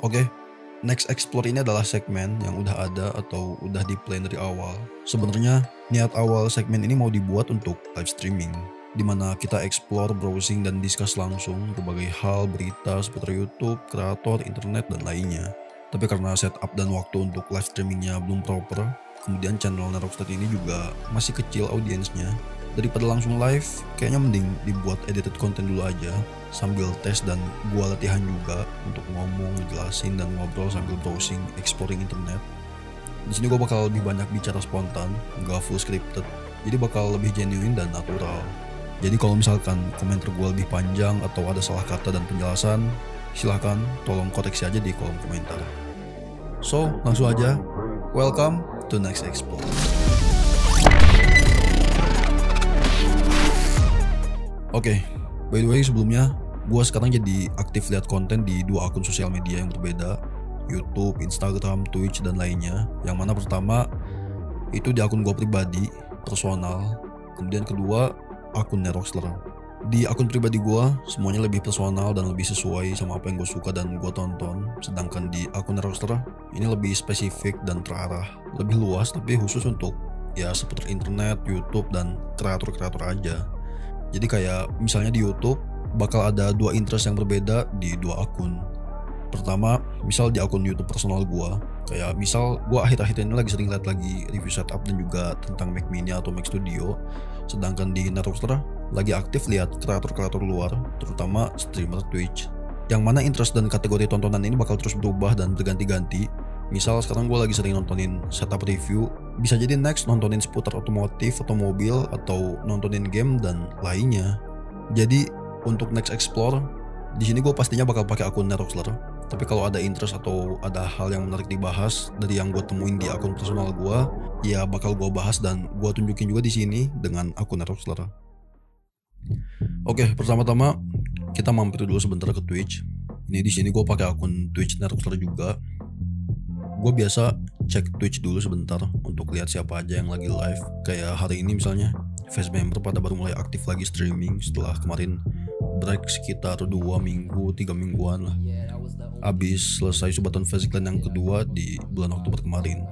Oke, Next Explore ini adalah segmen yang udah ada atau udah di plan dari awal. Sebenarnya niat awal segmen ini mau dibuat untuk live streaming, di mana kita explore, browsing, dan discuss langsung berbagai hal berita seputar YouTube, kreator, internet, dan lainnya. Tapi karena setup dan waktu untuk live streamingnya belum proper, kemudian channel Neroxtet ini juga masih kecil audiensnya. Daripada langsung live, kayaknya mending dibuat edited content dulu aja, sambil tes dan gua latihan juga untuk ngomong, ngejelasin, dan ngobrol sambil browsing, exploring internet. Di sini gua bakal lebih banyak bicara spontan, nggak full scripted, jadi bakal lebih genuine dan natural. Jadi kalau misalkan komentar gua lebih panjang atau ada salah kata dan penjelasan, silahkan tolong koreksi aja di kolom komentar. So, langsung aja, welcome to Next Explore. Oke, by the way sebelumnya, gue sekarang jadi aktif lihat konten di 2 akun sosial media yang berbeda, YouTube, Instagram, Twitch, dan lainnya. Yang mana pertama, itu di akun gue pribadi, personal. Kemudian kedua, akun Neroxler. Di akun pribadi gue, semuanya lebih personal dan lebih sesuai sama apa yang gue suka dan gue tonton. Sedangkan di akun Neroxler, ini lebih spesifik dan terarah. Lebih luas tapi khusus untuk ya seputar internet, YouTube, dan kreator-kreator aja. Jadi kayak misalnya di YouTube bakal ada 2 interest yang berbeda di 2 akun. Pertama, misal di akun YouTube personal gua, kayak misal gua akhir-akhir ini lagi sering lihat lagi review setup dan juga tentang Mac Mini atau Mac Studio. Sedangkan di Neroxter lagi aktif lihat kreator-kreator luar, terutama streamer Twitch. Yang mana interest dan kategori tontonan ini bakal terus berubah dan berganti-ganti. Misal sekarang gue lagi sering nontonin setup review, bisa jadi next nontonin seputar otomotif atau mobil atau nontonin game dan lainnya. Jadi untuk next explore, di sini gue pastinya bakal pakai akun Neroxler. Tapi kalau ada interest atau ada hal yang menarik dibahas dari yang gue temuin di akun personal gue, ya bakal gue bahas dan gue tunjukin juga di sini dengan akun Neroxler. Oke, pertama-tama kita mampir dulu sebentar ke Twitch. Ini di sini gue pakai akun Twitch Neroxler juga. Gue biasa cek Twitch dulu sebentar untuk lihat siapa aja yang lagi live. Kayak hari ini misalnya, Face Member pada baru mulai aktif lagi streaming setelah kemarin break sekitar 2 minggu, 3 mingguan lah. Abis selesai Subaton Face Clan yang kedua di bulan Oktober kemarin.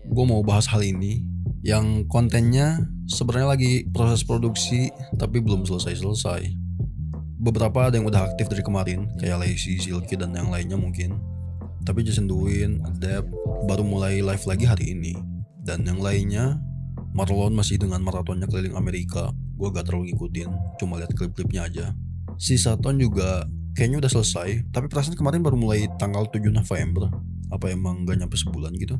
Gue mau bahas hal ini yang kontennya sebenarnya lagi proses produksi tapi belum selesai-selesai. Beberapa ada yang udah aktif dari kemarin, kayak Lazy, Silky, dan yang lainnya mungkin. Tapi Jason Duin, Adapt baru mulai live lagi hari ini. Dan yang lainnya, Marlon masih dengan maratonnya keliling Amerika. Gue gak terlalu ngikutin, cuma lihat klip-klipnya aja. Si Saton juga kayaknya udah selesai, tapi perasaan kemarin baru mulai tanggal 7 November. Apa emang gak nyampe sebulan gitu?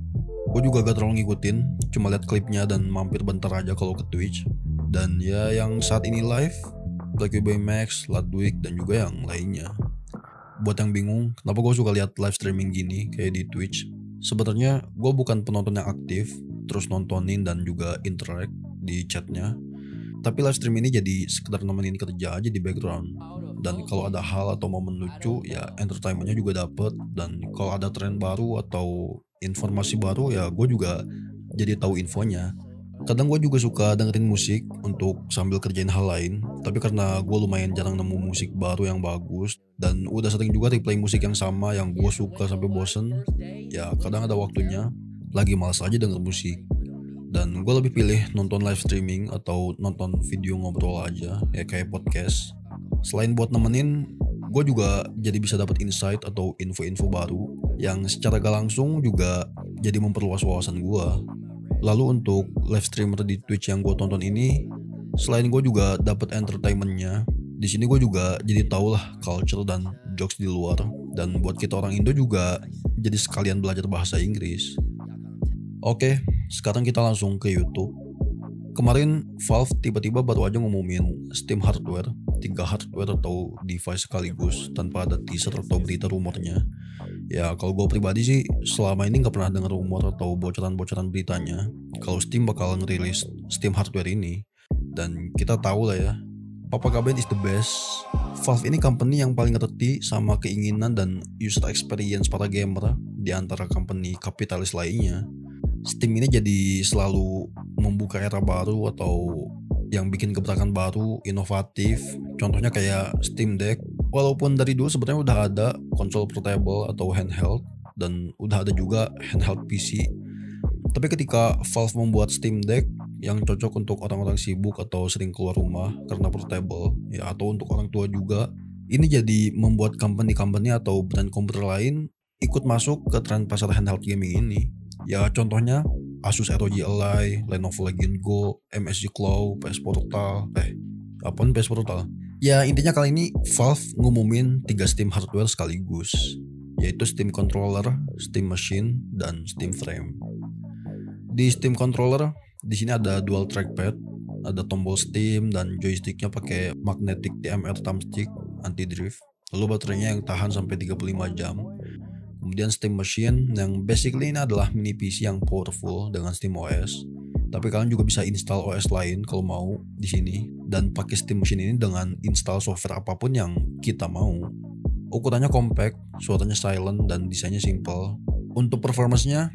Gue juga gak terlalu ngikutin, cuma lihat klipnya dan mampir bentar aja kalau ke Twitch. Dan ya yang saat ini live, Black Boy Max, Ludwig, dan juga yang lainnya. Buat yang bingung, kenapa gue suka lihat live streaming gini kayak di Twitch? Sebenarnya gue bukan penonton yang aktif, terus nontonin dan juga interact di chatnya. Tapi live stream ini jadi sekedar nemenin kerja aja di background. Dan kalau ada hal atau momen lucu, ya entertainmentnya juga dapet. Dan kalau ada tren baru atau informasi baru, ya gue juga jadi tahu infonya. Kadang gue juga suka dengerin musik untuk sambil kerjain hal lain. Tapi karena gue lumayan jarang nemu musik baru yang bagus, dan udah sering juga replay musik yang sama yang gue suka sampai bosen, ya kadang ada waktunya lagi malas aja denger musik. Dan gue lebih pilih nonton live streaming atau nonton video ngobrol aja, ya kayak podcast. Selain buat nemenin, gue juga jadi bisa dapat insight atau info-info baru yang secara gak langsung juga jadi memperluas wawasan gue. Lalu untuk live streamer di Twitch yang gue tonton ini, selain gue juga dapat entertainmentnya, di sini gue juga jadi tau lah culture dan jokes di luar. Dan buat kita orang Indo juga jadi sekalian belajar bahasa Inggris. Oke, sekarang kita langsung ke YouTube. Kemarin Valve tiba-tiba baru aja ngumumin Steam hardware, 3 hardware atau device sekaligus tanpa ada teaser atau berita rumornya. Ya kalau gue pribadi sih selama ini gak pernah denger rumor atau bocoran-bocoran beritanya kalau Steam bakal ngerilis Steam hardware ini. Dan kita tahu lah ya, Papa Gaben is the best. Valve ini company yang paling ngerti sama keinginan dan user experience para gamer di antara company kapitalis lainnya. Steam ini jadi selalu membuka era baru atau yang bikin gebrakan baru, inovatif. Contohnya kayak Steam Deck Walaupun dari dulu sebenarnya udah ada konsol portable atau handheld dan udah ada juga handheld PC. Tapi ketika Valve membuat Steam Deck yang cocok untuk orang-orang sibuk atau sering keluar rumah karena portable ya, atau untuk orang tua juga, ini jadi membuat company atau brand komputer lain ikut masuk ke tren pasar handheld gaming ini. Ya contohnya Asus ROG Ally, Lenovo Legion Go, MSI Claw, PS Portal, PS Portal. Ya intinya kali ini Valve ngumumin 3 Steam hardware sekaligus, yaitu Steam Controller, Steam Machine, dan Steam Frame. Di Steam Controller, di sini ada dual trackpad, ada tombol Steam dan joysticknya pakai magnetic TMR thumbstick anti drift. Lalu baterainya yang tahan sampai 35 jam. Kemudian Steam Machine yang basically ini adalah mini PC yang powerful dengan Steam OS. Tapi kalian juga bisa install OS lain kalau mau di sini dan pakai Steam Machine ini dengan install software apapun yang kita mau. Ukurannya compact, suaranya silent dan desainnya simple. Untuk performance-nya,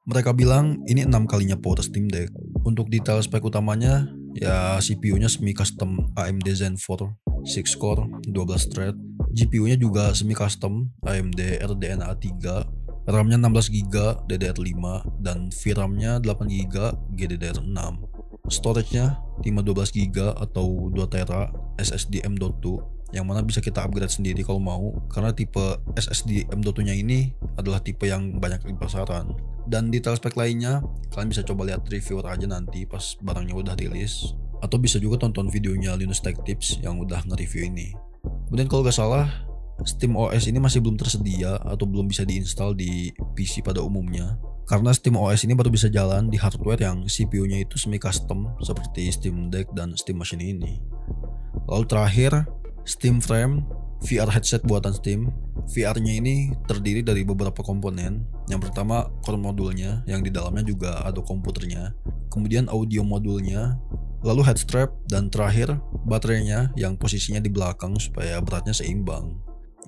mereka bilang ini 6 kalinya power Steam Deck. Untuk detail spek utamanya, ya CPU-nya semi custom AMD Zen 4 6 core 12 thread. GPU-nya juga semi custom AMD RDNA 3. RAM-nya 16GB DDR5 dan VRAM-nya 8GB GDDR6. Storage-nya 512GB atau 2TB SSD M.2 yang mana bisa kita upgrade sendiri kalau mau, karena tipe SSD M.2-nya ini adalah tipe yang banyak di pasaran. Dan detail spek lainnya kalian bisa coba lihat reviewer aja nanti pas barangnya udah rilis, atau bisa juga tonton videonya Linus Tech Tips yang udah nge-review ini. Kemudian kalau gak salah, Steam OS ini masih belum tersedia atau belum bisa diinstal di PC pada umumnya, karena Steam OS ini baru bisa jalan di hardware yang CPU-nya itu semi custom seperti Steam Deck dan Steam Machine ini. Lalu terakhir, Steam Frame, VR headset buatan Steam. VR-nya ini terdiri dari beberapa komponen. Yang pertama core modulnya yang di dalamnya juga ada komputernya, kemudian audio modulnya, lalu head strap, dan terakhir baterainya yang posisinya di belakang supaya beratnya seimbang.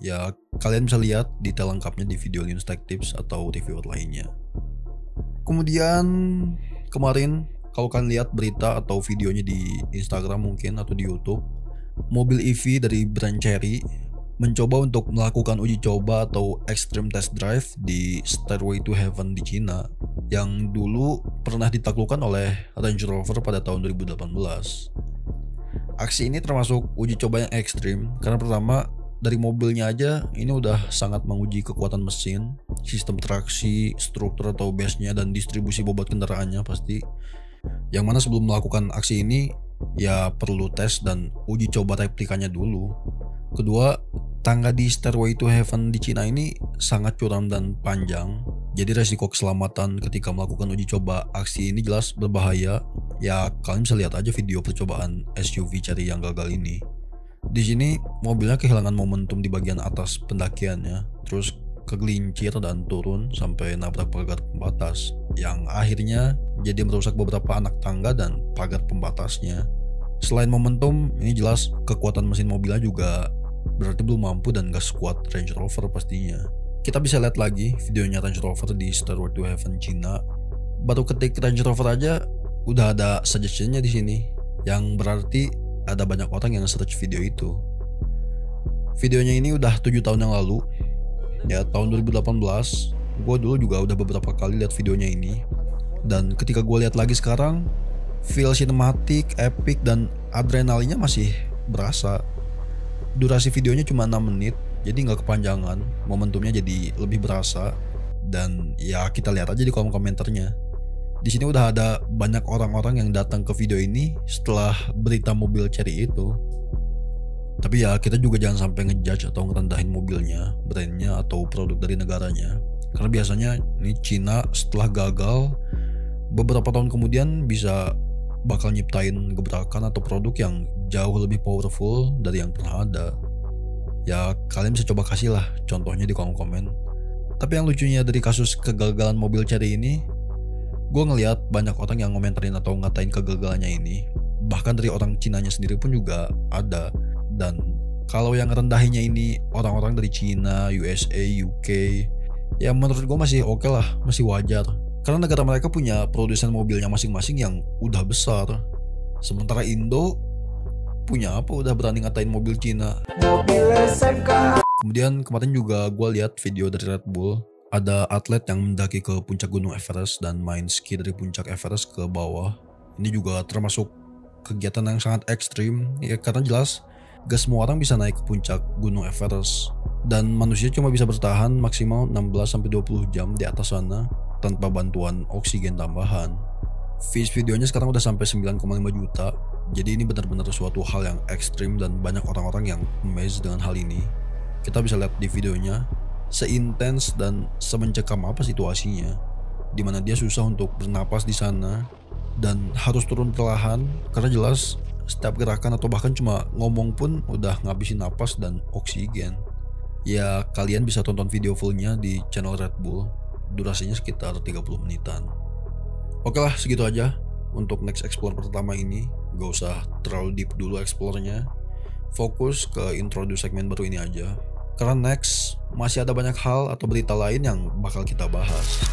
Ya kalian bisa lihat detail lengkapnya di video Linus Tech Tips atau reviewer lainnya. Kemudian kemarin kalau kalian lihat berita atau videonya di Instagram mungkin atau di YouTube, mobil EV dari brand Chery mencoba untuk melakukan uji coba atau extreme test drive di Stairway to Heaven di Cina yang dulu pernah ditaklukkan oleh Range Rover pada tahun 2018. Aksi ini termasuk uji coba yang ekstrim karena pertama, dari mobilnya aja ini udah sangat menguji kekuatan mesin, sistem traksi, struktur atau base-nya, dan distribusi bobot kendaraannya pasti. Yang mana sebelum melakukan aksi ini ya perlu tes dan uji coba replikanya dulu. Kedua, tangga di Stairway to Heaven di Cina ini sangat curam dan panjang. Jadi resiko keselamatan ketika melakukan uji coba aksi ini jelas berbahaya. Ya kalian bisa lihat aja video percobaan SUV Chery yang gagal ini. Di sini mobilnya kehilangan momentum di bagian atas pendakiannya, terus kegelincir dan turun sampai nabrak pagar pembatas, yang akhirnya jadi merusak beberapa anak tangga dan pagar pembatasnya. Selain momentum, ini jelas kekuatan mesin mobilnya juga berarti belum mampu dan gak sekuat Range Rover pastinya. Kita bisa lihat lagi videonya Range Rover di Stairway to Heaven Cina. Baru ketik Range Rover aja udah ada suggestionnya di sini, yang berarti ada banyak orang yang search video itu. Videonya ini udah 7 tahun yang lalu. Ya tahun 2018, gue dulu juga udah beberapa kali lihat videonya ini. Dan ketika gue lihat lagi sekarang, feel sinematik, epic, dan adrenalinnya masih berasa. Durasi videonya cuma 6 menit, jadi gak kepanjangan. Momentumnya jadi lebih berasa. Dan ya kita lihat aja di kolom komentarnya. Di sini udah ada banyak orang-orang yang datang ke video ini setelah berita mobil Chery itu. Tapi ya kita juga jangan sampai ngejudge atau ngerendahin mobilnya, brandnya, atau produk dari negaranya. Karena biasanya ini Cina setelah gagal, beberapa tahun kemudian bisa bakal nyiptain gebrakan atau produk yang jauh lebih powerful dari yang pernah ada. Ya kalian bisa coba kasih lah contohnya di kolom komen. Tapi yang lucunya dari kasus kegagalan mobil Chery ini, gue ngeliat banyak orang yang ngomentarin atau ngatain kegagalannya ini. Bahkan dari orang Cinanya sendiri pun juga ada. Dan kalau yang rendahinnya ini orang-orang dari Cina, USA, UK, ya menurut gue masih oke lah, masih wajar. Karena negara mereka punya produsen mobilnya masing-masing yang udah besar. Sementara Indo punya apa udah berani ngatain mobil Cina. Kemudian kemarin juga gue lihat video dari Red Bull. Ada atlet yang mendaki ke puncak Gunung Everest dan main ski dari puncak Everest ke bawah. Ini juga termasuk kegiatan yang sangat ekstrim, ya karena jelas gak semua orang bisa naik ke puncak Gunung Everest. Dan manusia cuma bisa bertahan maksimal 16-20 jam di atas sana tanpa bantuan oksigen tambahan. Views videonya sekarang udah sampai 9,5 juta. Jadi ini benar-benar suatu hal yang ekstrim dan banyak orang-orang yang amazed dengan hal ini. Kita bisa lihat di videonya seintens dan semencekam apa situasinya, dimana dia susah untuk bernapas di sana dan harus turun perlahan karena jelas setiap gerakan atau bahkan cuma ngomong pun udah ngabisin napas dan oksigen. Ya kalian bisa tonton video fullnya di channel Red Bull, durasinya sekitar 30 menitan. Oke lah, segitu aja untuk next explore pertama ini. Gak usah terlalu deep dulu explore-nya, fokus ke introduce segmen baru ini aja. Karena next masih ada banyak hal atau berita lain yang bakal kita bahas.